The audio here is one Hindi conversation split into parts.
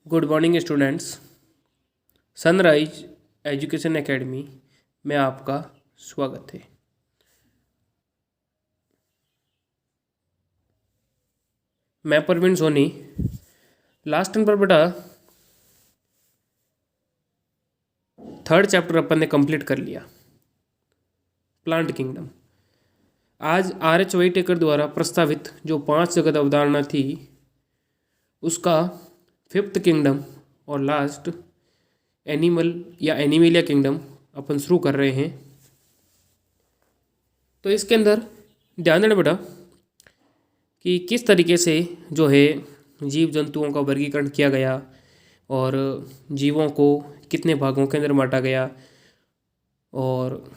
Good morning students. Sunrise education academy में आपका स्वागत है। मैं परवीन सोनी। लास्ट टाइम पर बेटा थर्ड चैप्टर अपन ने कंप्लीट कर लिया, प्लांट किंगडम। आज R.H. वाइटेकर द्वारा प्रस्तावित जो 5 जगत अवधारणा थी उसका फिफ्थ किंगडम और लास्ट एनिमल या एनिमेलिया किंगडम अपन शुरू कर रहे हैं। तो इसके अंदर ध्यान देना बेटा कि किस तरीके से जो है जीव जंतुओं का वर्गीकरण किया गया और जीवों को कितने भागों के अंदर बांटा गया और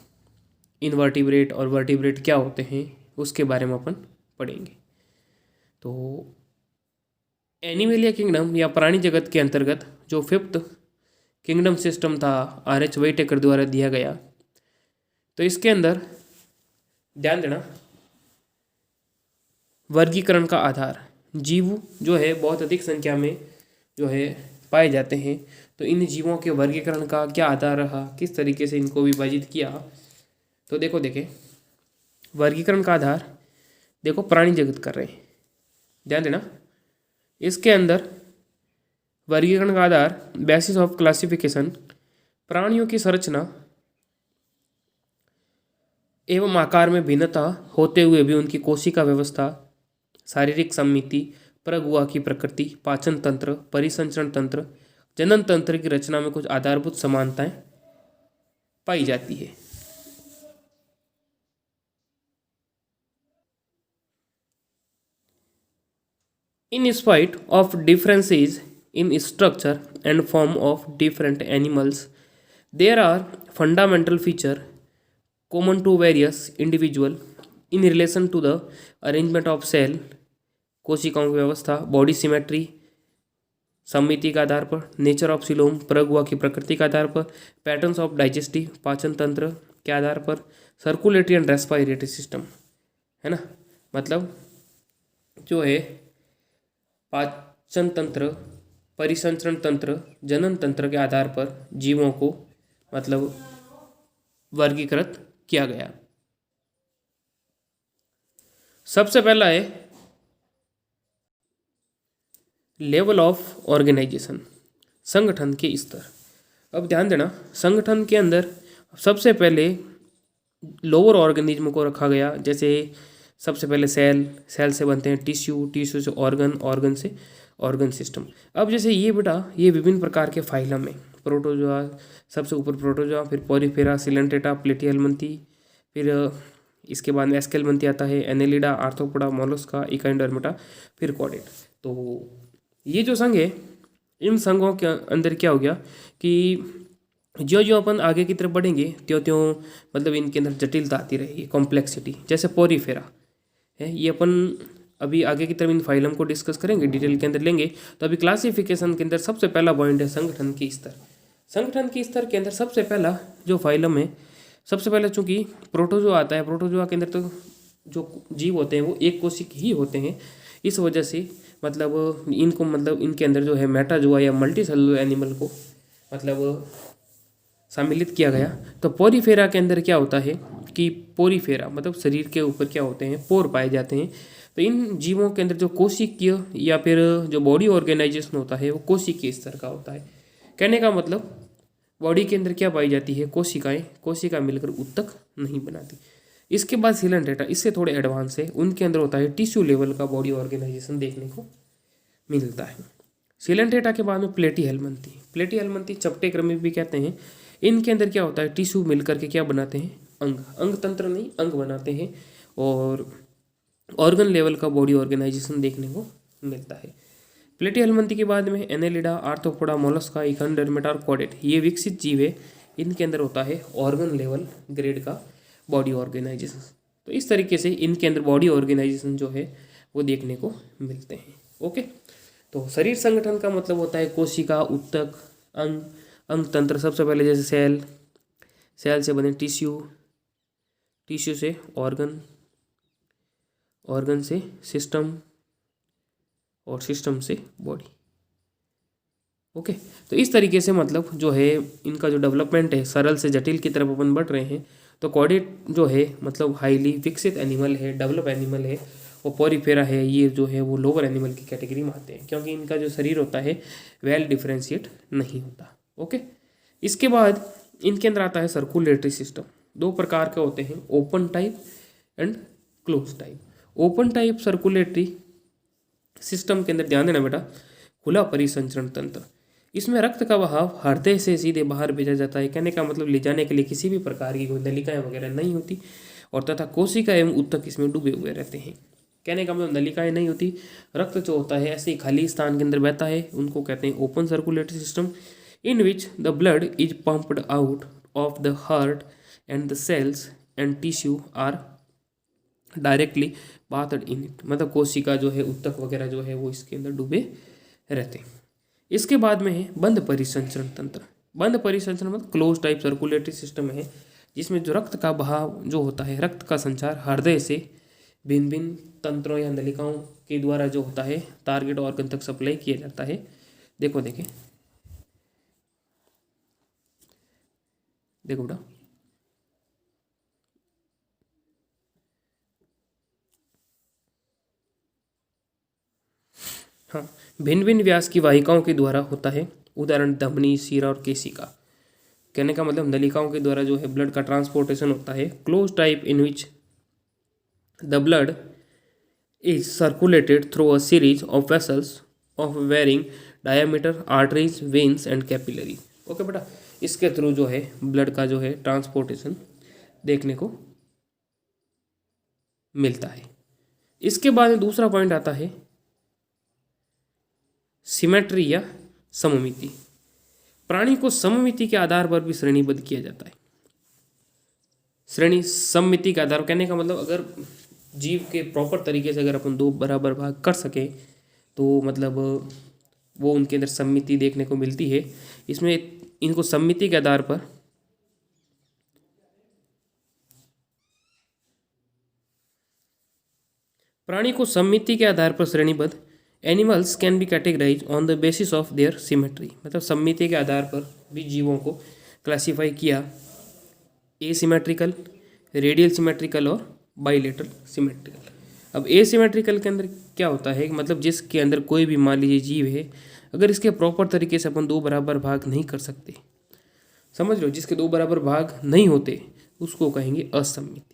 इनवर्टिब्रेट और वर्टिब्रेट क्या होते हैं उसके बारे में अपन पढ़ेंगे। तो एनिमेलिया किंगडम या प्राणी जगत के अंतर्गत जो फिफ्थ किंगडम सिस्टम था R.H. वाइटेकर द्वारा दिया गया, तो इसके अंदर ध्यान देना वर्गीकरण का आधार जीव जो है बहुत अधिक संख्या में जो है पाए जाते हैं। तो इन जीवों के वर्गीकरण का क्या आधार रहा, किस तरीके से इनको विभाजित किया। तो देखें वर्गीकरण का आधार देखो प्राणी जगत कर रहे हैं, ध्यान देना। इसके अंदर वर्गीकरण का आधार बेसिस ऑफ क्लासिफिकेशन प्राणियों की संरचना एवं आकार में भिन्नता होते हुए भी उनकी कोशिका व्यवस्था, शारीरिक समिति, प्रगुआ की प्रकृति, पाचन तंत्र, परिसंचरण तंत्र, जनन तंत्र की रचना में कुछ आधारभूत समानताएं पाई जाती है। In spite of differences in structure and form of different animals, there are fundamental features common to various individuals in relation to the arrangement of cell, कोशिकाओं की व्यवस्था, बॉडी सिमेट्री, समिति के आधार पर, नेचर ऑफ सिलोम, प्रगुआ की प्रकृति के आधार पर, पैटर्न्स ऑफ डाइजेस्टिव पाचन तंत्र के आधार पर, सर्कुलेटरी एंड रेस्पिरेटरी सिस्टम, है ना। मतलब जो है पाचन तंत्र, परिसंचरण तंत्र, जनन तंत्र के आधार पर जीवों को मतलब वर्गीकृत किया गया। सबसे पहला है लेवल ऑफ ऑर्गेनाइजेशन, संगठन के स्तर। अब ध्यान देना संगठन के अंदर सबसे पहले लोअर ऑर्गेनिज्म को रखा गया। जैसे सबसे पहले सेल से बनते हैं टिश्यू से ऑर्गन से ऑर्गन सिस्टम। अब जैसे ये बेटा ये विभिन्न प्रकार के फाइलम है, प्रोटोजोआ सबसे ऊपर प्रोटोजोआ, फिर पॉलीफेरा, सिलेंटेटा, प्लेटिहेल्मिन्थी, फिर इसके बाद में एस्केल्मन्थी आता है, एनेलिडा, आर्थ्रोपोडा, मोलस्का, इकाइंडर्मेटा, फिर कॉडेट। तो ये जो संघ है इन संघों के अंदर क्या हो गया कि ज्यों ज्यों अपन आगे की तरफ बढ़ेंगे त्यों त्यों मतलब इनके अंदर जटिलता आती रहेगी, कॉम्प्लेक्सिटी। जैसे पोरीफेरा है, ये अपन अभी आगे की तरफ इन फाइलम को डिस्कस करेंगे, डिटेल के अंदर लेंगे। तो अभी क्लासिफिकेशन के अंदर सबसे पहला पॉइंट है संगठन के स्तर। संगठन के स्तर के अंदर सबसे पहला जो फाइलम है, सबसे पहले चूँकि प्रोटोजोआ आता है, प्रोटोजोआ के अंदर तो जो जीव होते हैं वो एक कोशिक ही होते हैं। इस वजह से मतलब इनको मतलब इनके अंदर जो है मेटाजोआ या मल्टी सेलुलर एनिमल को मतलब सम्मिलित किया गया। तो पोरीफेरा के अंदर क्या होता है कि पोरीफेरा मतलब शरीर के ऊपर क्या होते हैं, पोर पाए जाते हैं। तो इन जीवों के अंदर जो कोशिकीय या फिर जो बॉडी ऑर्गेनाइजेशन होता है वो कोशिकीय स्तर का होता है। कहने का मतलब बॉडी के अंदर क्या पाई जाती है, कोशिकाएं, कोशिका मिलकर उत्तक नहीं बनाती। इसके बाद सिलेंटेटा, इससे थोड़े एडवांस है, उनके अंदर होता है टिश्यू लेवल का बॉडी ऑर्गेनाइजेशन देखने को मिलता है। सिलेंटेटा के बाद में प्लेटिहेल्मिन्थी, प्लेटिहेल्मिन्थी चपटे क्रम भी कहते हैं। इनके अंदर क्या होता है, टिश्यू मिलकर के क्या बनाते हैं, अंग तंत्र नहीं अंग बनाते हैं और ऑर्गन लेवल का बॉडी ऑर्गेनाइजेशन देखने को मिलता है। प्लेटिहेल्मिन्थी के बाद में एनेलिडा, आर्थ्रोपोडा, मोलस्का, इकाइंडर्मेटा और कॉडेट, ये विकसित जीव है। इनके अंदर होता है ऑर्गन लेवल ग्रेड का बॉडी ऑर्गेनाइजेशन। तो इस तरीके से इनके अंदर बॉडी ऑर्गेनाइजेशन जो है वो देखने को मिलते हैं। ओके, तो शरीर संगठन का मतलब होता है कोशिका, उत्तक, अंग, अंग तंत्र। सबसे पहले जैसे सेल से बने टिश्यू से ऑर्गन से सिस्टम और सिस्टम से बॉडी। ओके। तो इस तरीके से मतलब जो है इनका जो डेवलपमेंट है सरल से जटिल की तरफ अपन बढ़ रहे हैं। तो कॉर्डेट जो है मतलब हाईली विकसित एनिमल है, डेवलप एनिमल है। और पोरीफेरा है, ये जो है वो लोअर एनिमल की कैटेगरी में आते हैं, क्योंकि इनका जो शरीर होता है वेल डिफ्रेंशिएट नहीं होता। ओके। इसके बाद इनके अंदर आता है सर्कुलेटरी सिस्टम। दो प्रकार के होते हैं, open type and close type. Open type circulatory system के अंदर ध्यान देना बेटा, खुला परिसंचरण तंत्र। इसमें रक्त का बहाव हृदय से सीधे बाहर भेजा जाता है। कहने का मतलब ले जाने के लिए किसी भी प्रकार की कोई नलिकाएं वगैरह नहीं होती, और तथा कोशिका एवं ऊतक इसमें डूबे हुए रहते हैं। कहने का मतलब नलिकाएं नहीं होती, रक्त जो होता है ऐसे ही खाली स्थान के अंदर बहता है, उनको कहते हैं open circulatory system. In which the blood is pumped out of the heart and the cells and tissue are directly bathed in it. मतलब कोशिका जो है, ऊतक वगैरह जो है वो इसके अंदर डूबे रहते हैं। इसके बाद में है बंद परिसंचरण तंत्र। बंद परिसंचरण मतलब क्लोज टाइप सर्कुलेटरी सिस्टम है, जिसमें जो रक्त का बहाव जो होता है, रक्त का संचार हृदय से भिन्न भिन्न तंत्रों या नलिकाओं के द्वारा जो होता है टारगेट ऑर्गन तक सप्लाई किया जाता है। देखो देखें, देखो बेटा, हाँ, भिन्न भिन्न व्यास की वाहिकाओं के द्वारा होता है। उदाहरण धमनी, शिरा और केशिका। कहने का मतलब नलिकाओं के द्वारा जो है ब्लड का ट्रांसपोर्टेशन होता है। Close type in which the blood is circulated through a series of vessels of varying diameter, arteries, veins and capillary. Okay बेटा, इसके थ्रू जो है ब्लड का जो है ट्रांसपोर्टेशन देखने को मिलता है। इसके बाद में दूसरा पॉइंट आता है सिमेट्री या सममिति। प्राणी को सममिति के आधार पर भी श्रेणीबद्ध किया जाता है। श्रेणी सममिति के आधार, कहने का मतलब अगर जीव के प्रॉपर तरीके से अगर अपन दो बराबर भाग कर सके तो मतलब वो उनके अंदर सममिति देखने को मिलती है। इसमें इनको सममिति के आधार पर प्राणी को सममिति के आधार पर श्रेणीबद्ध animals can be categorise on the basis of their symmetry. मतलब सममिति के आधार पर भी जीवों को क्लासिफाई किया, एसिमेट्रिकल, रेडियल सिमेट्रिकल और बाइलेटरल सिमेट्रिकल। अब एसिमेट्रिकल के अंदर क्या होता है, मतलब जिसके अंदर कोई भी मान लीजिए जीव है, अगर इसके प्रॉपर तरीके से अपन दो बराबर भाग नहीं कर सकते, समझ लो, जिसके दो बराबर भाग नहीं होते, उसको कहेंगे असममिति।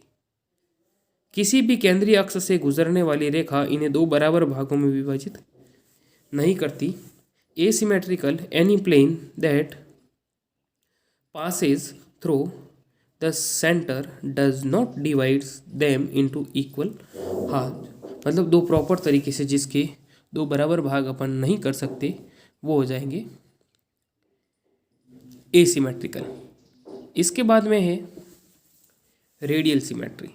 किसी भी केंद्रीय अक्ष से गुजरने वाली रेखा इन्हें दो बराबर भागों में विभाजित नहीं करती। Asymmetrical any plane that passes through the center does not divide them into equal halves। मतलब दो प्रॉपर तरीके से जिसके दो बराबर भाग अपन नहीं कर सकते वो हो जाएंगे एसिमेट्रिकल। इसके बाद में है रेडियल सिमेट्री।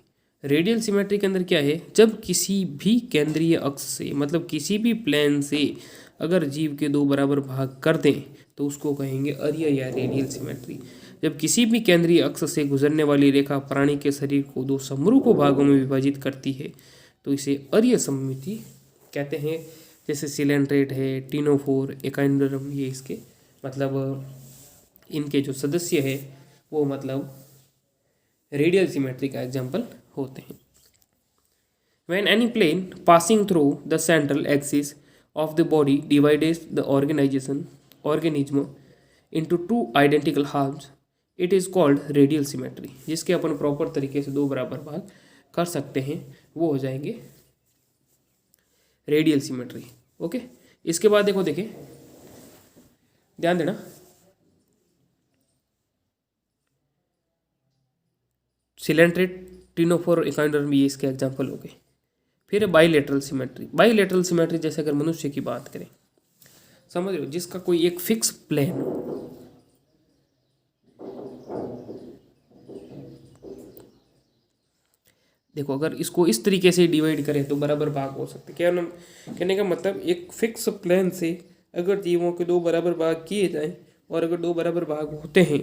रेडियल सिमेट्री के अंदर क्या है, जब किसी भी केंद्रीय अक्ष से, मतलब किसी भी प्लेन से अगर जीव के दो बराबर भाग कर दें तो उसको कहेंगे अर्य या रेडियल सिमेट्री। जब किसी भी केंद्रीय अक्ष से गुजरने वाली रेखा प्राणी के शरीर को दो समरूप भागों में विभाजित करती है तो इसे अर्य सममिति कहते हैं। जैसे सिलेंट्रेट है, टिनोफोर, एकाइंडरम, ये इसके मतलब इनके जो सदस्य है वो मतलब रेडियल सिमेट्री का एग्जाम्पल होते हैं। When any plane passing through the central axis of the body divides the organism into two identical halves, it is called radial symmetry। जिसके अपन प्रॉपर तरीके से दो बराबर भाग कर सकते हैं वो हो जाएंगे रेडियल सिमेट्री। ओके। इसके बाद देखो, देखें, ध्यान देना, सिलेंट्रेट, टिनोफोर, एकाइंडरम, ये इसके एग्जाम्पल हो गए। फिर बाइलेटरल सिमेट्री। बाइलेटरल सिमेट्री जैसे अगर मनुष्य की बात करें, समझ लो, जिसका कोई एक फिक्स प्लेन हो, देखो अगर इसको इस तरीके से डिवाइड करें तो बराबर भाग हो सकते। क्या कहने का मतलब एक फिक्स प्लेन से अगर जीवों के दो बराबर भाग किए जाएं और अगर दो बराबर भाग होते हैं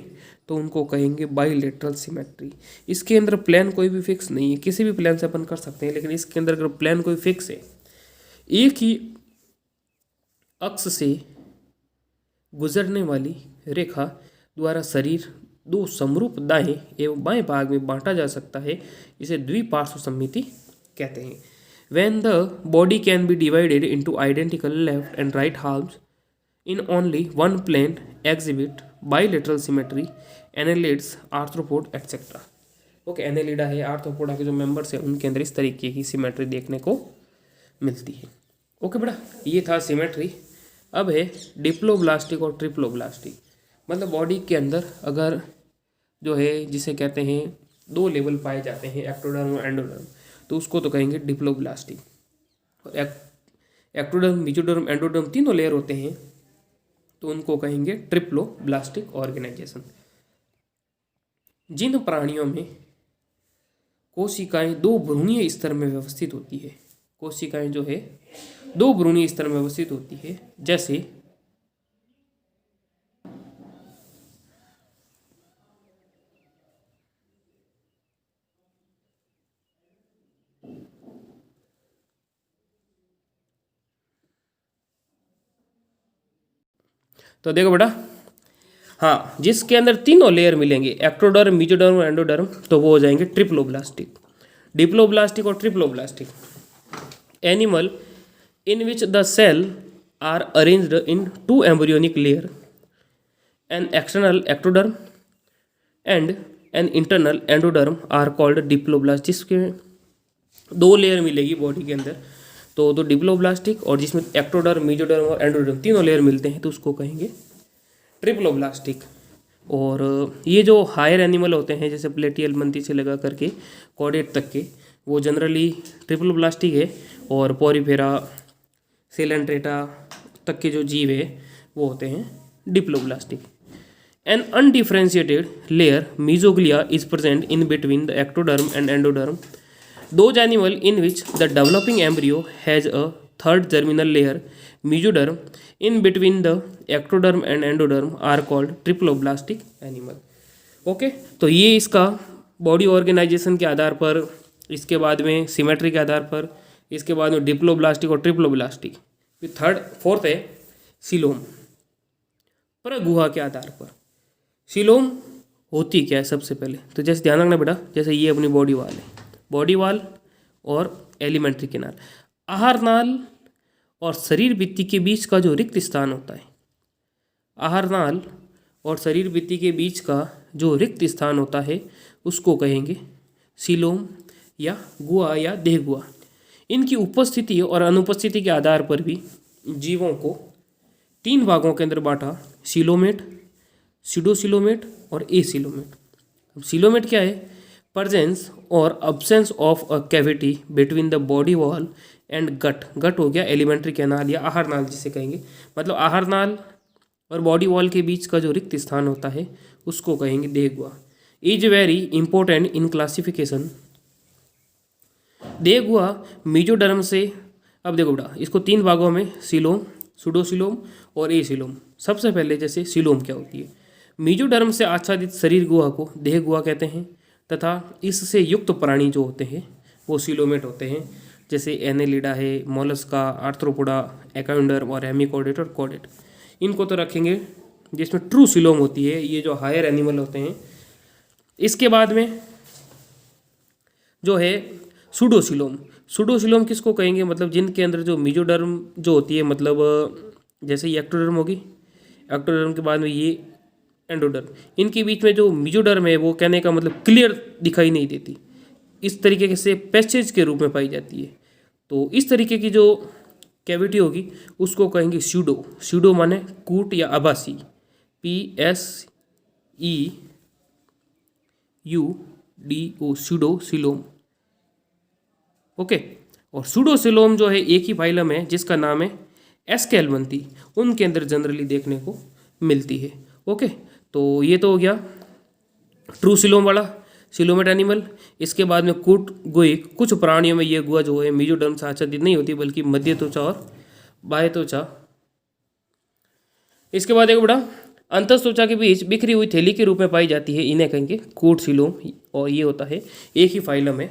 तो उनको कहेंगे बाइलेटरल सिमेट्री। इसके अंदर प्लेन कोई भी फिक्स नहीं है, किसी भी प्लेन से अपन कर सकते हैं, लेकिन इसके अंदर अगर प्लेन कोई फिक्स है, एक ही अक्ष से गुजरने वाली रेखा द्वारा शरीर दो समरूप दाएं एवं बाएं भाग में बांटा जा सकता है, इसे द्विपार्श्व सममिति कहते हैं। When the body can be divided into identical left and right halves in only one plane, exhibit bilateral symmetry, annelids, arthropod, etc. Okay, Annelida है, आर्थ्रोपोडा के जो मेंबर्स हैं उनके अंदर इस तरीके की सिमेट्री देखने को मिलती है। ओके बेटा, ये था सिमेट्री। अब है डिप्लोब्लास्टिक और ट्रिप्लोब्लास्टिक, मतलब बॉडी के अंदर अगर जो है जिसे कहते हैं दो लेवल पाए जाते हैं, एक्टोडर्म और एंडोडर्म, तो उसको तो कहेंगे डिप्लोब्लास्टिक। और एक्टोडर्म, मेसोडर्म, एंडोडर्म तीनों लेयर होते हैं तो उनको कहेंगे ट्रिप्लोब्लास्टिक ऑर्गेनाइजेशन। जिन प्राणियों में कोशिकाएं दो भ्रूणीय स्तर में व्यवस्थित होती है, कोशिकाएं जो है दो भ्रूणीय स्तर में व्यवस्थित होती है, जैसे तो देखो बेटा, हाँ, जिसके अंदर तीनों लेयर मिलेंगे, एक्टोडर्म, मेसोडर्म, एंडोडर्म, तो वो हो जाएंगे ट्रिप्लोब्लास्टिक। डिप्लोब्लास्टिक और triploblastic, animal in which the cell are arranged in two embryonic layer, an external ectoderm and an internal endoderm are called diploblast. जिसके दो लेयर मिलेगी बॉडी के अंदर तो डिप्लोब्लास्टिक, और जिसमें एक्टोडर्म, मेसोडर्म और एंडोडर्म तीनों लेयर मिलते हैं तो उसको कहेंगे ट्रिप्लोब्लास्टिक। और ये जो हायर एनिमल होते हैं जैसे प्लेटियल मंथी से लगा करके कॉर्डेट तक के, वो जनरली ट्रिप्लोब्लास्टिक है, और पोरीफेरा, सेलेंट्रेटा तक के जो जीव है वो होते हैं diploblastic. An undifferentiated layer mesoglea is present in between the ectoderm and endoderm. Those animal in which the developing embryo has a third germinal layer, mesoderm, in between the ectoderm and endoderm are called triploblastic animal. Okay, तो ये इसका बॉडी ऑर्गेनाइजेशन के आधार पर, इसके बाद में सिमेट्री के आधार पर, इसके बाद में डिप्लोब्लास्टिक और ट्रिप्लोब्लास्टिक, फिर थर्ड फोर्थ है सीलोम, प्रगुहा के आधार पर। सीलोम होती क्या है सबसे पहले, तो जैसे ध्यान रखना बेटा, जैसे ये अपनी बॉडी वाल है, बॉडी वाल और एलिमेंट्री केनाल, आहार नाल और शरीर भित्ति के बीच का जो रिक्त स्थान होता है, आहार नाल और शरीर भित्ति के बीच का जो रिक्त स्थान होता है उसको कहेंगे सीलोम या गुहा या देहगुहा। इनकी उपस्थिति और अनुपस्थिति के आधार पर भी जीवों को तीन भागों के अंदर बांटा, सीलोमेट, सीडोसीलोमेट और एसीलोमेट। सीलोमेट क्या है, presence or absence of a cavity between the body wall and gut. Gut हो गया एलिमेंट्री कैनाल या आहार नाल जिसे कहेंगे, मतलब आहार नाल और बॉडी वॉल के बीच का जो रिक्त स्थान होता है उसको कहेंगे देहगुहा। Is very important in classification. देहगुहा मेसोडर्म से, अब देखो बेटा, इसको तीन भागों में, सीलोम, सूडोसीलोम और एसीलोम। सबसे पहले जैसे सीलोम क्या होती है, मेसोडर्म से आच्छादित शरीर गुहा को देहगुहा कहते हैं, तथा इससे युक्त प्राणी जो होते हैं वो सीलोमेट होते हैं, जैसे एनेलिडा है, मोलस्का, आर्थ्रोपोडा, एकाउंडर्म और हेमिकॉर्डेट और कॉर्डेट। इनको तो रखेंगे जिसमें ट्रू सीलोम होती है, ये जो हायर एनिमल होते हैं। इसके बाद में जो है सूडोसीलोम। सूडोसीलोम किसको कहेंगे, मतलब जिनके अंदर जो मेसोडर्म जो होती है, मतलब जैसे ये एक्टोडर्म होगी, एक्टोडर्म के बाद में ये एंडोडर्म, इनके बीच में जो मेसोडर्म है वो कहने का मतलब क्लियर दिखाई नहीं देती, इस तरीके से पैसेज के रूप में पाई जाती है। तो इस तरीके की जो कैविटी होगी उसको कहेंगे स्यूडो। स्यूडो माने कूट या आभासी, PSEUDO, स्यूडोसीलोम। ओके, और सूडोसीलोम जो है एक ही फाइलम है जिसका नाम है एस्केल्मंथी, उनके अंदर जनरली देखने को मिलती है। ओके, तो ये तो हो गया ट्रू सीलोम वाला सीलोमेट एनिमल। इसके बाद में कूट गुहा, कुछ प्राणियों में ये गुहा जो है मेसोडर्म से आच्छादित नहीं होती बल्कि मध्य त्वचा और बाह्य त्वचा। इसके बाद एक बड़ा अंतःत्वचा के बीच बिखरी हुई थैली के रूप में पाई जाती है, इन्हें कहेंगे कूट सीलोम, और ये होता है एक ही फाइलम है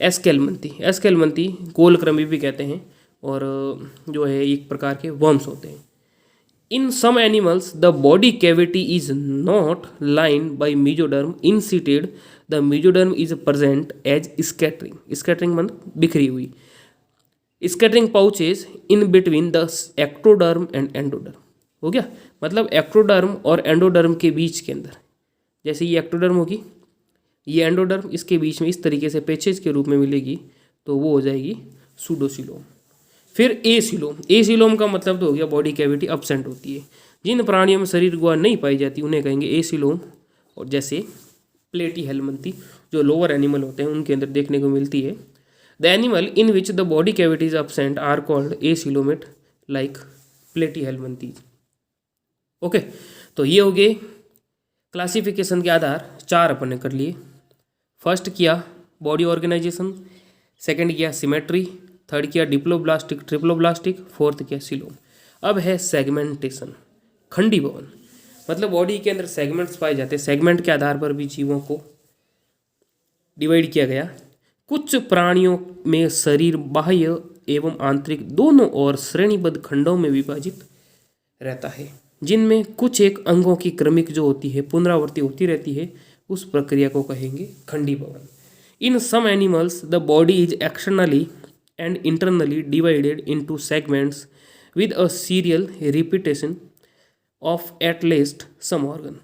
एस्केल्मंथी। एस्केल्मंथी गोलक्रमी भी कहते हैं, और जो है एक प्रकार के वर्म्स होते हैं। In some animals, the body cavity is not lined by mesoderm. Instead, the mesoderm is present as scattering. Scattering मान बिखरी हुई. Scattering pouches in between the ectoderm and endoderm. हो गया. मतलब ectoderm और endoderm के बीच के अंदर, जैसे ये ectoderm होगी, ये एंडोडर्म, इसके बीच में इस तरीके से पैचेज के रूप में मिलेगी, तो वो हो जाएगी सूडोसिलोम. फिर ए सिलोम का मतलब तो हो गया बॉडी कैविटी अब्सेंट होती है. जिन प्राणियों में शरीर गुहा नहीं पाई जाती उन्हें कहेंगे ए सिलोम. और जैसे प्लेटी हेलमंथी जो लोअर एनिमल होते हैं उनके अंदर देखने को मिलती है. The animal in which the body cavity is absent are called acoelomate like platyhelminthes. Okay, तो ये हो गए क्लासिफिकेशन के आधार 4 अपन ने कर लिए. फर्स्ट किया बॉडी ऑर्गेनाइजेशन, सेकंड किया सिमेट्री, थर्ड किया डिप्लोब्लास्टिक ट्रिप्लोब्लास्टिक, फोर्थ किया सिलोम. अब है सेगमेंटेशन, खंडीभवन. मतलब बॉडी के अंदर सेगमेंट्स पाए जाते हैं. सेगमेंट के आधार पर भी जीवों को डिवाइड किया गया. कुछ प्राणियों में शरीर बाह्य एवं आंतरिक दोनों और श्रेणीबद्ध खंडों में विभाजित रहता है, जिनमें कुछ एक अंगों की क्रमिक जो होती है पुनरावृत्ति होती रहती है, उस प्रक्रिया को कहेंगे खंडीभवन. In some animals the body is externally and internally divided into segments with a serial repetition of at least some organ.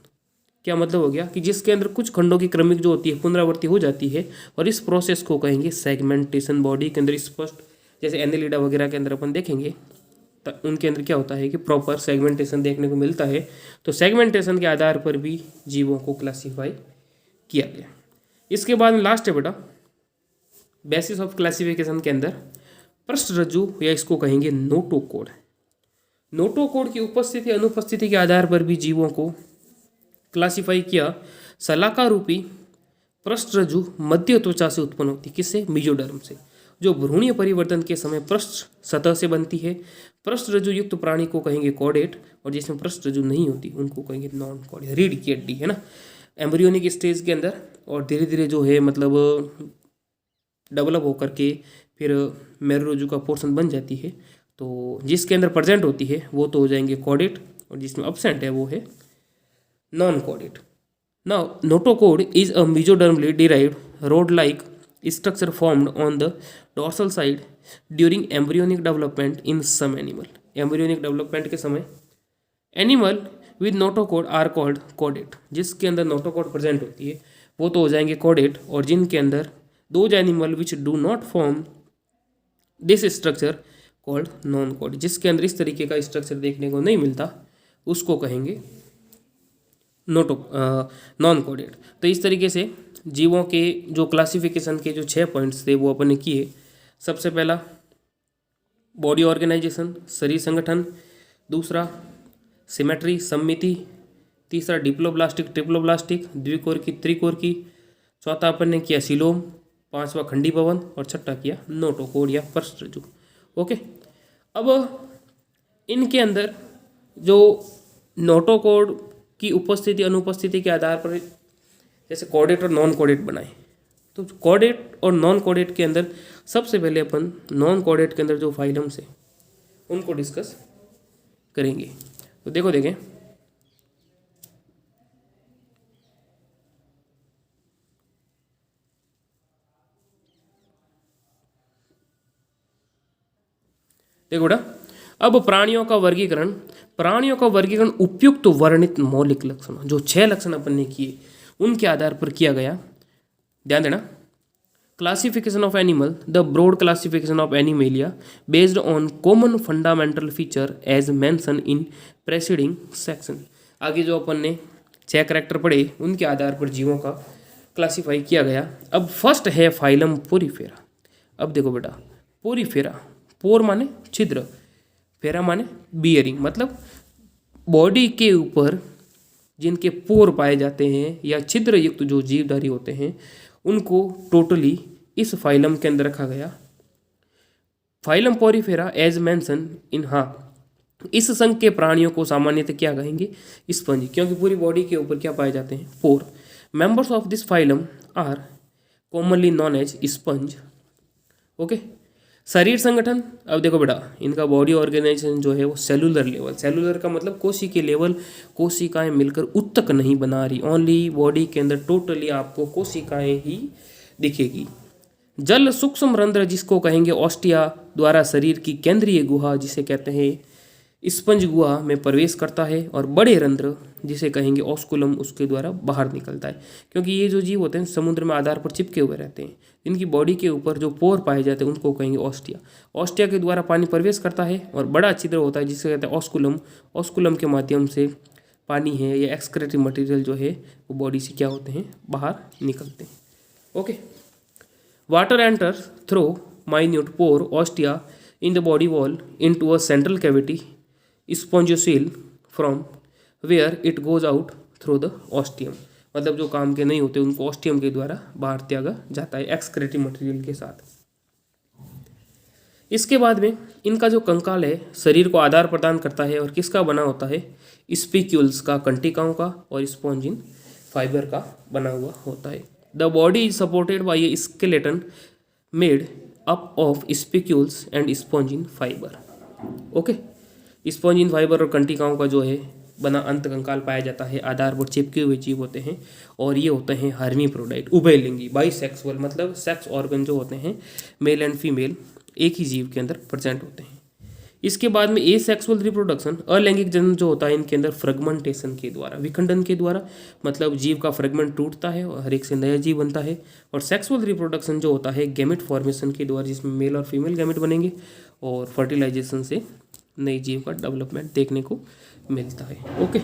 क्या मतलब हो गया कि जिसके अंदर कुछ खंडों की क्रमिक जो होती है पुनरावृत्ति हो जाती है, और इस प्रोसेस को कहेंगे सेगमेंटेशन. बॉडी के अंदर स्पष्ट, जैसे एनेलिडा वगैरह के अंदर अपन देखेंगे तो उनके अंदर क्या होता है कि प्रॉपर सेगमेंटेशन देखने को मिलता है. तो सेगमेंटेशन के आधार पर भी जीवों को क्लासीफाई किया गया. इसके बाद लास्ट है बेटा बेसिस ऑफ क्लासिफिकेशन के अंदर पृष्ठरज्जु, या इसको कहेंगे नोटोकोड. नोटोकोड की उपस्थिति अनुपस्थिति के आधार पर भी जीवों को क्लासिफाई किया. सलाका रूपी पृष्ठरज्जु मध्य त्वचा से उत्पन्न होती, किससे? मेसोडर्म से, जो भ्रूणीय परिवर्तन के समय पृष्ठ सतह से बनती है. पृष्ठरज्जु युक्त प्राणी को कहेंगे कॉडेट, और जिसमें पृष्ठरज्जु नहीं होती उनको कहेंगे नॉन कॉडेट. रीढ़ की हड्डी है ना, एम्ब्रियोनिक स्टेज के अंदर, और धीरे धीरे जो है मतलब डेवलप होकर के फिर मेरुरज्जु का पोर्शन बन जाती है. तो जिसके अंदर प्रेजेंट होती है वो तो हो जाएंगे कॉडेट, और जिसमें अब्सेंट है वो है non cadet. Now notochord is a मेसोडर्मली derived road like structure formed on the dorsal side during embryonic development in some animal. embryonic development के समय animal with notochord are called कॉडेट. जिसके अंदर नोटोकोड प्रेजेंट होती है वो तो हो जाएंगे कॉडेट, और जिनके अंदर those animal which do not form this structure called non cadet. जिसके अंदर इस तरीके का स्ट्रक्चर देखने को नहीं मिलता उसको कहेंगे नॉन कॉडेट. तो इस तरीके से जीवों के जो क्लासिफिकेशन के जो 6 पॉइंट्स थे वो अपन ने किए. सबसे पहला बॉडी ऑर्गेनाइजेशन, शरीर संगठन. दूसरा सिमेट्री, सम्मिति. तीसरा डिप्लोब्लास्टिक ट्रिप्लोब्लास्टिक, द्विकोरकी त्रिकोरकी. चौथा अपन ने किया सिलोम. पांचवा खंडीभवन, और छठा किया नोटोकोड या पृष्ठरज्जु. ओके, अब इनके अंदर जो नोटोकोड की उपस्थिति अनुपस्थिति के आधार पर जैसे कॉडेट और नॉन कॉडेट बनाए, तो कॉडेट और नॉन कॉडेट के अंदर सबसे पहले अपन नॉन कॉडेट के अंदर जो फाइलम्स है उनको डिस्कस करेंगे. तो देखें बेटा, अब प्राणियों का वर्गीकरण उपयुक्त वर्णित मौलिक लक्षणों, जो 6 लक्षण अपन ने किए उनके आधार पर किया गया. ध्यान देना. Classification of animal, the broad classification of Animalia based on common fundamental feature as mention in preceding section. आगे जो अपन ने 6 कैरेक्टर पढ़े उनके आधार पर जीवों का क्लासिफाई किया गया. अब फर्स्ट है फाइलम पोरीफेरा. अब देखो बेटा, पोरीफेरा, पोर माने छिद्र, फेरा माने बियरिंग, मतलब बॉडी के ऊपर जिनके पोर पाए जाते हैं या छिद्र युक्त जो जीवधारी होते हैं उनको टोटली इस फाइलम के अंदर रखा गया. Phylum Porifera as mention in, इस संघ के प्राणियों को सामान्यतः क्या कहेंगे? स्पंज, क्योंकि पूरी बॉडी के ऊपर क्या पाए जाते हैं? Pore. Members of this phylum are commonly known as sponge. Okay, शरीर संगठन, अब देखो बेटा इनका बॉडी ऑर्गेनाइजेशन जो है वो सेलुलर लेवल, सेलुलर का मतलब कोशिकीय लेवल, कोशिकाएं मिलकर उत्तक नहीं बना रही, ओनली बॉडी के अंदर टोटली आपको कोशिकाएं ही दिखेगी। जल सूक्ष्म रंध्र जिसको कहेंगे ऑस्टिया द्वारा शरीर की केंद्रीय गुहा जिसे कहते हैं स्पंज गुहा में प्रवेश करता है, और बड़े रंध्र जिसे कहेंगे ऑस्कुलम उसके द्वारा बाहर निकलता है। क्योंकि ये जो जीव होते हैं समुद्र में आधार पर चिपके हुए रहते हैं, इनकी बॉडी के ऊपर जो पोर पाए जाते हैं उनको कहेंगे ऑस्टिया, ऑस्टिया के द्वारा पानी प्रवेश करता है, और बड़ा छिद्र होता है जिसे कहते हैं ऑस्कुलम, ऑस्कुलम के माध्यम से पानी है या एक्सक्रेटरी मटेरियल जो है वो बॉडी से क्या होते हैं बाहर निकलते हैं। Okay, water enters through minute pore ostia in the body wall into a central cavity spongiocele from where it goes out through the ostium। मतलब जो काम के नहीं होते उनको ऑस्टियम के द्वारा बाहर त्यागा जाता है एक्सक्रेटरी मटेरियल के साथ। इसके बाद में इनका जो कंकाल है शरीर को आधार प्रदान करता है और किसका बना होता है, स्पिक्यूल्स का, कंटिकाओं का, और स्पॉन्जिन फाइबर का बना हुआ होता है। The body is supported by A skeleton made up of spicules and spongin fibre. Okay, spongin fibre और कंटिकाओं का जो है बना अंत कंकाल पाया जाता है, आधार पर चिपके हुए जीव होते हैं, और ये होते हैं हर्मीप्रोडाइट, उभयलिंगी, बाइसेक्सुअल, मतलब सेक्स ऑर्गन जो होते हैं मेल एंड फीमेल एक ही जीव के अंदर प्रेजेंट होते हैं। इसके बाद में एसेक्सुअल रिप्रोडक्शन, अलैंगिक जन्म जो होता है इनके अंदर फ्रेगमेंटेशन के द्वारा, विखंडन के द्वारा, मतलब जीव का फ्रेगमेंट टूटता है और हर एक से नया जीव बनता है। और सेक्सुअल रिप्रोडक्शन जो होता है गैमेट फॉर्मेशन के द्वारा, जिसमें मेल और फीमेल गैमेट बनेंगे, और फर्टिलाइजेशन से नई जीव का डेवलपमेंट देखने को मिलता है। ओके,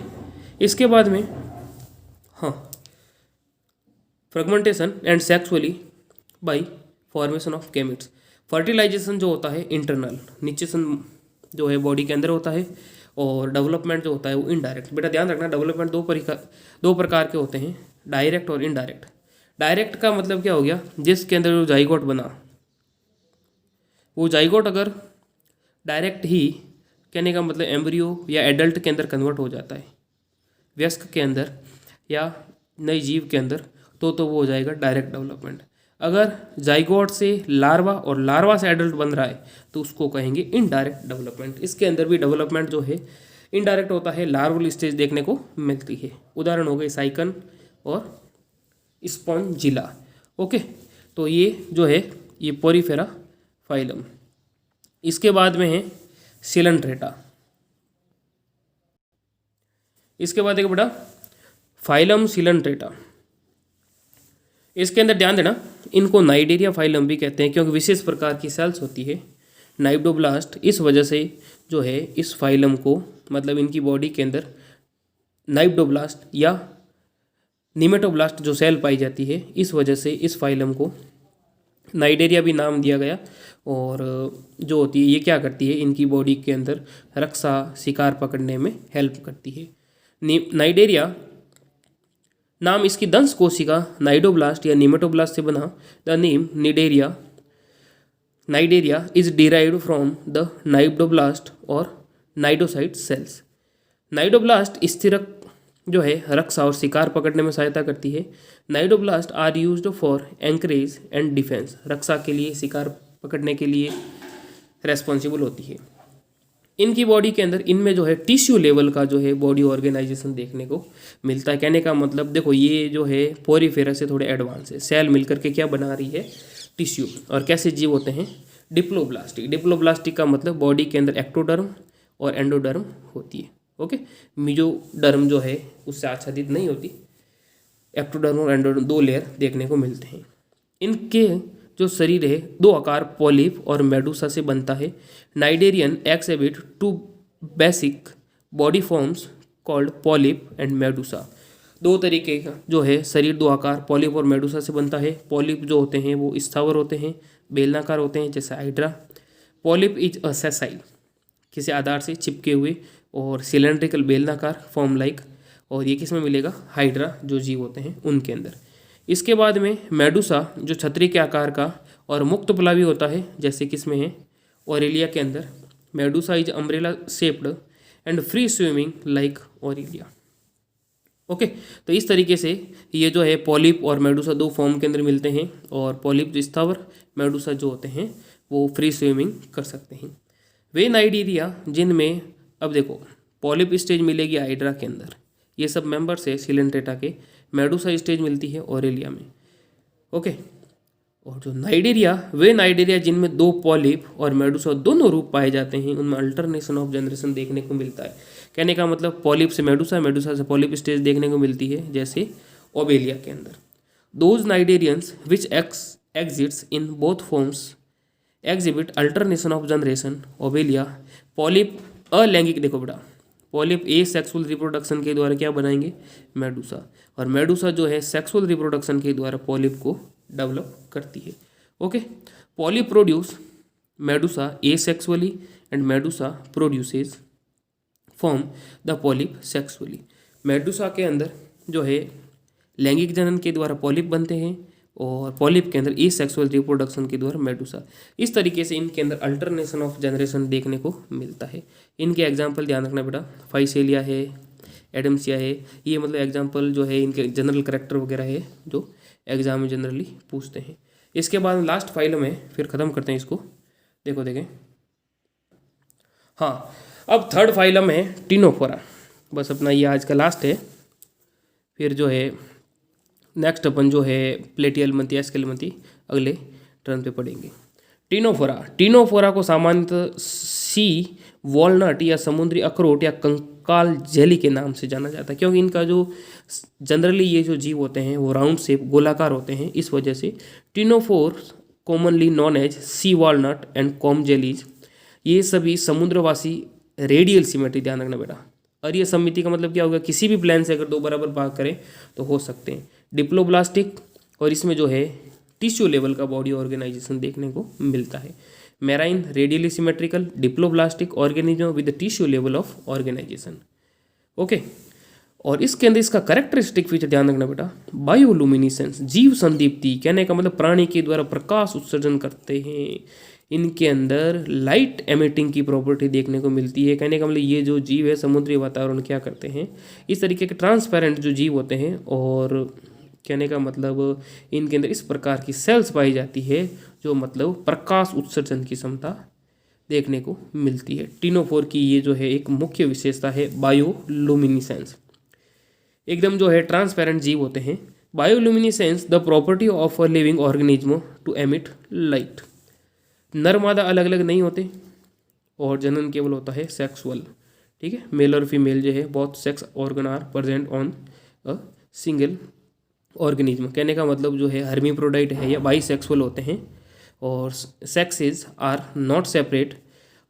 इसके बाद में fragmentation and sexually by formation of gametes. Fertilisation जो होता है इंटरनल, निचेसन जो है बॉडी के अंदर होता है, और डेवलपमेंट जो होता है वो इनडायरेक्ट। बेटा ध्यान रखना, डेवलपमेंट दो प्रकार के होते हैं, डायरेक्ट और इनडायरेक्ट। डायरेक्ट का मतलब क्या हो गया, जिसके अंदर जो जाइगोट बना, वो जाइगोट अगर डायरेक्ट ही, कहने का मतलब एम्ब्रियो या एडल्ट के अंदर कन्वर्ट हो जाता है, वयस्क के अंदर या नई जीव के अंदर, तो वो हो जाएगा डायरेक्ट डेवलपमेंट। अगर जाइगोट से लार्वा और लार्वा से एडल्ट बन रहा है तो उसको कहेंगे इनडायरेक्ट डेवलपमेंट। इसके अंदर भी डेवलपमेंट जो है इनडायरेक्ट होता है, लार्वल स्टेज देखने को मिलती है। उदाहरण हो गए साइकन और स्पॉन्जिला। ओके, तो ये जो है ये पोरीफेरा फाइलम। इसके बाद में है सिलेंट्रेटा। इसके बाद देखो बेटा फाइलम सिलेंट्रेटा, इसके अंदर ध्यान देना, इनको नाइडेरिया फाइलम भी कहते हैं क्योंकि विशेष प्रकार की सेल्स होती है नाइडोब्लास्ट। इस वजह से जो है इस फाइलम को, मतलब इनकी बॉडी के अंदर नाइडोब्लास्ट या निमेटोब्लास्ट जो सेल पाई जाती है, इस वजह से इस फाइलम को नाइडेरिया भी नाम दिया गया। और जो होती है ये क्या करती है, इनकी बॉडी के अंदर रक्षा, शिकार पकड़ने में हेल्प करती है। नाइडेरिया नाम इसकी दंश कोशिका नाइडोब्लास्ट या निमेटोब्लास्ट से बना। The name Cnidaria is derived from the cnidoblast और नाइडोसाइट सेल्स। नाइडोब्लास्ट स्थिरक जो है रक्षा और शिकार पकड़ने में सहायता करती है। Cnidoblast are used for anchorage and defence, रक्षा के लिए, शिकार पकड़ने के लिए रेस्पॉन्सिबल होती है। इनकी बॉडी के अंदर इनमें जो है टिश्यू लेवल का जो है बॉडी ऑर्गेनाइजेशन देखने को मिलता है। कहने का मतलब देखो ये जो है पोरीफेरा से थोड़े एडवांस है, सेल मिलकर के क्या बना रही है, टिश्यू। और कैसे जीव होते हैं, डिप्लोब्लास्टिक। डिप्लोब्लास्टिक का मतलब बॉडी के अंदर एक्टोडर्म और एंडोडर्म होती है। ओके, मेसोडर्म जो है उससे आच्छादित नहीं होती, एक्टोडर्म और एंडोडर्म दो लेयर देखने को मिलते हैं। इनके जो शरीर है दो आकार पॉलिप और मेडुसा से बनता है। Cnidarian exhibit two basic body forms called polyp and medusa. दो तरीके का जो है शरीर दो आकार पॉलिप और मेडुसा से बनता है। पॉलिप जो होते हैं वो स्थावर होते हैं, बेलनाकार होते हैं जैसे hydra. Polyp is a sessile, किसी आधार से चिपके हुए, और सिलेंड्रिकल बेलनाकार फॉर्म लाइक। और ये किस में मिलेगा, हाइड्रा जो जीव होते हैं उनके अंदर। इसके बाद में मेडुसा जो छतरी के आकार का और मुक्त पलावी होता है, जैसे किस में है, ओरेलिया के अंदर। Medusa is umbrella shaped and free swimming like Aurelia. Okay, तो इस तरीके से ये जो है पॉलिप और मेडुसा दो फॉर्म के अंदर मिलते हैं, और पॉलिप जो स्थावर, मेडुसा जो होते हैं वो फ्री स्विमिंग कर सकते हैं। वे नाइजीरिया जिनमें, अब देखो, पॉलिप स्टेज मिलेगी हाइड्रा के अंदर, ये सब मेंबर्स है सिलेंट्रेटा के। मेडुसा स्टेज मिलती है ऑरेलिया में। ओके, और जो नाइजीरिया, वे नाइजीरिया जिनमें दो पॉलिप और मेडुसा दोनों रूप पाए जाते हैं, उनमें अल्टरनेशन ऑफ जनरेशन देखने को मिलता है। कहने का मतलब पॉलिप से मेडुसा, मेडुसा से पॉलिप स्टेज देखने को मिलती है, जैसे ओबेलिया के अंदर। Those Nigerians which exits in both forms exhibit alternation of generation. Obelia polyp अलैंगिक, देखो बेटा, पॉलिप ए सेक्सुअल रिप्रोडक्शन के द्वारा क्या बनाएंगे, मेडुसा, और मेडुसा जो है सेक्सुअल रिप्रोडक्शन के द्वारा पॉलिप को डेवलप करती है। Okay, polyp produce Medusa A sexually and Medusa produces form the polyp sexually. Medusa के अंदर जो है लैंगिक जनन के द्वारा पॉलिप बनते हैं, और पॉलिप के अंदर ई सेक्सुअल रिप्रोडक्शन के द्वारा मेडुसा। इस तरीके से इनके अंदर अल्टरनेशन ऑफ जनरेशन देखने को मिलता है। इनके एग्जाम्पल ध्यान रखना बेटा, फाइसेलिया है, एडम्सिया है, ये मतलब एग्जाम्पल जो है इनके जनरल करेक्टर वगैरह है जो एग्जाम में जनरली पूछते हैं। इसके बाद लास्ट फाइलम है, फिर ख़त्म करते हैं इसको। देखो देखें, हाँ, अब थर्ड फाइलम है टिनोफोरा। बस अपना ये आज का लास्ट है, फिर जो है नेक्स्ट अपन जो है प्लेटियलमंथी, एस्केलमंथी अगले टर्न पे पढ़ेंगे। टिनोफोरा, टिनोफोरा को सामान्यतः सी वॉलनट या समुद्री अखरोट या कंकाल जेली के नाम से जाना जाता है, क्योंकि इनका जो जनरली ये जो जीव होते हैं वो राउंड शेप, गोलाकार होते हैं। इस वजह से ctenophore commonly known as sea walnut and comb jellies, ये सभी समुद्रवासी रेडियल सिमेट्री, ध्यान रखना बेटा। और ये समिति का मतलब क्या होगा, किसी भी प्लान से अगर दो बराबर भाग करें तो हो सकते हैं। डिप्लोब्लास्टिक, और इसमें जो है टिश्यू लेवल का बॉडी ऑर्गेनाइजेशन देखने को मिलता है। Marine radially symmetrical diploblastic organism with tissue level of organisation. Okay, और इसके अंदर इसका कैरेक्टरिस्टिक फीचर ध्यान रखना बेटा, बायोलुमिनिसेंस, जीव संदीप्ति, कहने का मतलब प्राणी के द्वारा प्रकाश उत्सर्जन करते हैं। इनके अंदर लाइट एमिटिंग की प्रॉपर्टी देखने को मिलती है। कहने का मतलब ये जो जीव है समुद्री वातावरण क्या करते हैं, इस तरीके के ट्रांसपेरेंट जो जीव होते हैं, और कहने का मतलब इनके अंदर इस प्रकार की सेल्स पाई जाती है जो मतलब प्रकाश उत्सर्जन की क्षमता देखने को मिलती है। टिनोफोर की ये जो है एक मुख्य विशेषता है बायोलुमिनिसेंस, एकदम जो है ट्रांसपेरेंट जीव होते हैं। Bioluminescence the property of a living organism to emit light. नर मादा अलग अलग नहीं होते, और जनन केवल होता है सेक्सुअल, ठीक है। मेल और फीमेल जो है both sex organ are present on a single organism. कहने का मतलब जो है हर्मीप्रोडाइट है या बाईसेक्सुअल होते हैं, और सेक्सेस आर नॉट सेपरेट,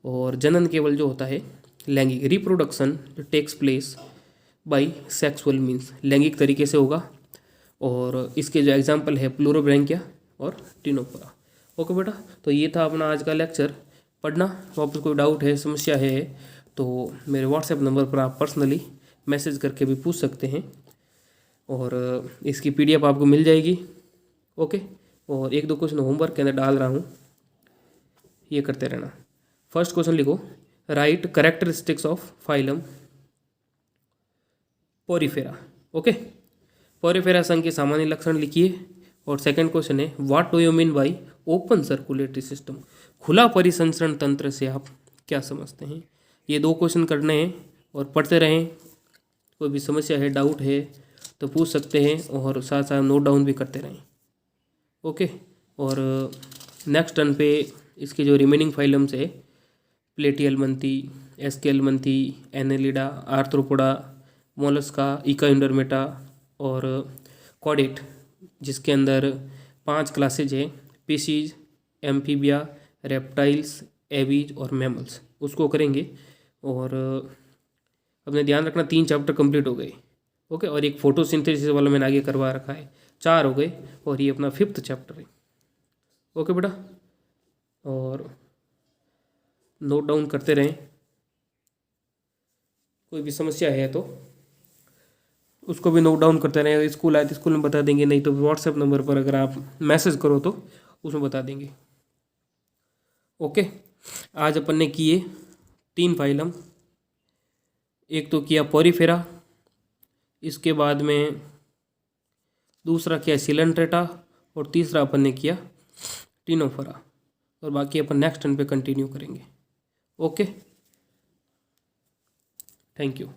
और जनन केवल जो होता है लैंगिक। रिप्रोडक्शन जो takes place by sexual means, लैंगिक तरीके से होगा। और इसके जो एग्जाम्पल है प्लूरोब्रैंकिया और टिनोफोरा। ओके बेटा, तो ये था अपना आज का लेक्चर। पढ़ना, वापस कोई डाउट है, समस्या है तो मेरे व्हाट्सएप नंबर पर आप पर्सनली मैसेज करके भी पूछ सकते हैं, और इसकी पीडीएफ आपको मिल जाएगी। ओके, और एक दो क्वेश्चन होमवर्क के अंदर डाल रहा हूँ, ये करते रहना। फर्स्ट क्वेश्चन लिखो, right characteristics of phylum Porifera. Okay, Porifera संघ के सामान्य लक्षण लिखिए। और सेकंड क्वेश्चन है, what do you mean by open circulatory system, खुला परिसंचरण तंत्र से आप क्या समझते हैं। ये दो क्वेश्चन करने हैं और पढ़ते रहें। कोई भी समस्या है, डाउट है तो पूछ सकते हैं, और साथ साथ नोट डाउन भी करते रहें। ओके, और नेक्स्ट टर्न पे इसके जो रिमेनिंग फाइलम्स है, प्लेटियलमंथी, एस्केलमंथी, एनेलिडा, आर्थ्रोपोडा, मोलस्का, इकाइंडरमेटा और कॉडेट, जिसके अंदर 5 क्लासेज है, फिशीज, एम्फीबिया, रेप्टाइल्स, एवीज और मैमल्स, उसको करेंगे। और अपने ध्यान रखना 3 चैप्टर कंप्लीट हो गए। ओके, और एक फोटोसिंथेसिस वाला मैंने आगे करवा रखा है, 4 हो गए, और ये अपना 5th चैप्टर है। ओके बेटा, और नोट डाउन करते रहें। कोई भी समस्या है तो उसको भी नोट डाउन करते रहें। स्कूल आए तो स्कूल में बता देंगे, नहीं तो व्हाट्सएप नंबर पर अगर आप मैसेज करो तो उसमें बता देंगे। ओके, आज अपन ने किए 3 फाइलम, एक तो किया पोरीफेरा, इसके बाद में दूसरा किया सिलेंट्रेटा, और तीसरा अपन ने किया टिनोफोरा। और बाकी अपन नेक्स्ट टर्न पे कंटिन्यू करेंगे। Okay, thank you.